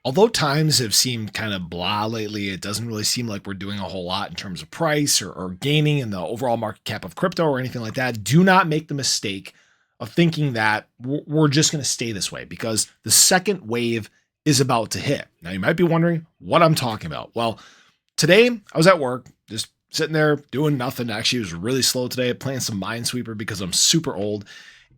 Although times have seemed kind of blah lately, it doesn't really seem like we're doing a whole lot in terms of price or gaining in the overall market cap of crypto or anything like that. Do not make the mistake of thinking that we're just going to stay this way, because the second wave is about to hit. Now, you might be wondering what I'm talking about. Well, today I was at work, just sitting there doing nothing. Actually, it was really slow today, playing some Minesweeper because I'm super old.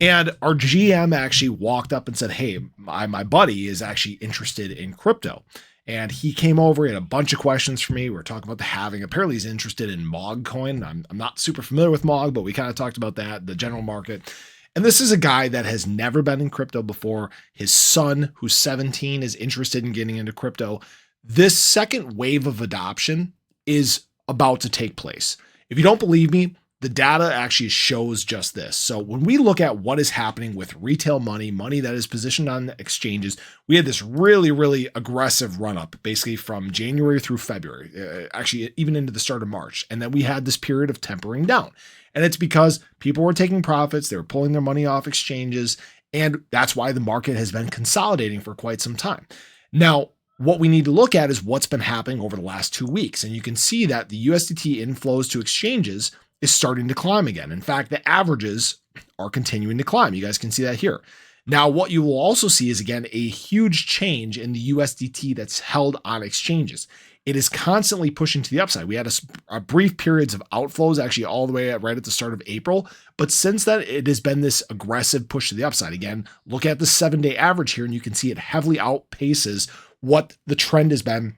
And our GM actually walked up and said, hey, my buddy is actually interested in crypto. And he came over, he had a bunch of questions for me. We were talking about the halving. Apparently he's interested in MOG coin. I'm not super familiar with MOG, but we kind of talked about that, the general market. And this is a guy that has never been in crypto before. His son, who's 17, is interested in getting into crypto. This second wave of adoption is about to take place. If you don't believe me, the data actually shows just this. So when we look at what is happening with retail money that is positioned on exchanges, we had this really, really aggressive run up basically from January through February, actually even into the start of March. And then we had this period of tempering down. And it's because people were taking profits, they were pulling their money off exchanges, and that's why the market has been consolidating for quite some time. Now, what we need to look at is what's been happening over the last 2 weeks. And you can see that the USDT inflows to exchanges is starting to climb again. In fact, the averages are continuing to climb. You guys can see that here. Now, what you will also see is, again, a huge change in the USDT that's held on exchanges. It is constantly pushing to the upside. We had a brief periods of outflows, actually all the way right at the start of April. But since then, it has been this aggressive push to the upside. Again, look at the 7-day average here, and you can see it heavily outpaces what the trend has been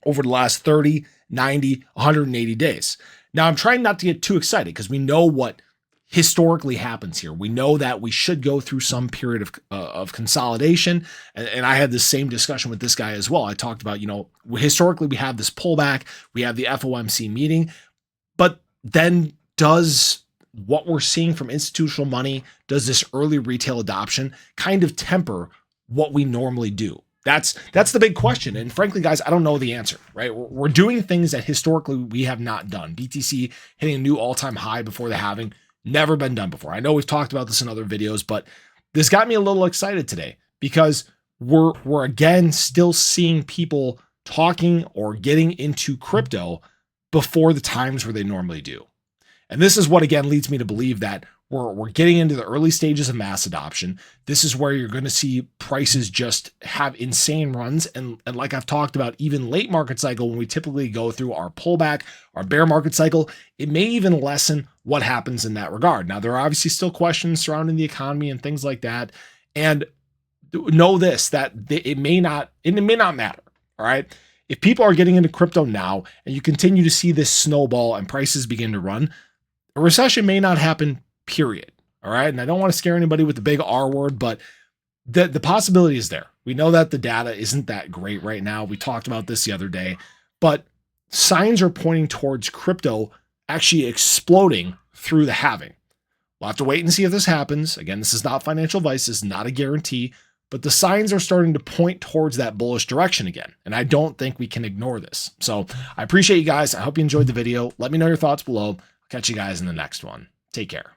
over the last 30, 90, 180 days. Now, I'm trying not to get too excited because we know what historically happens here. We know that we should go through some period of consolidation. And I had the same discussion with this guy as well. I talked about, historically we have this pullback, we have the FOMC meeting, but then does what we're seeing from institutional money, does this early retail adoption kind of temper what we normally do? That's the big question. And frankly, guys, I don't know the answer, right? We're doing things that historically we have not done. BTC hitting a new all-time high before the halving, never been done before. I know we've talked about this in other videos, but this got me a little excited today because we're again still seeing people talking or getting into crypto before the times where they normally do. And this is what again leads me to believe that we're getting into the early stages of mass adoption. This is where you're going to see prices just have insane runs. And like I've talked about, even late market cycle, when we typically go through our pullback, our bear market cycle, it may even lessen what happens in that regard. Now, there are obviously still questions surrounding the economy and things like that. And know this, that it may not matter. All right. If people are getting into crypto now and you continue to see this snowball and prices begin to run, a recession may not happen, period. All right. And I don't want to scare anybody with the big R word, but the possibility is there. We know that the data isn't that great right now. We talked about this the other day, but signs are pointing towards crypto actually exploding through the halving. We'll have to wait and see if this happens. Again, this is not financial advice. This is not a guarantee, but the signs are starting to point towards that bullish direction again. And I don't think we can ignore this. So I appreciate you guys. I hope you enjoyed the video. Let me know your thoughts below. I'll catch you guys in the next one. Take care.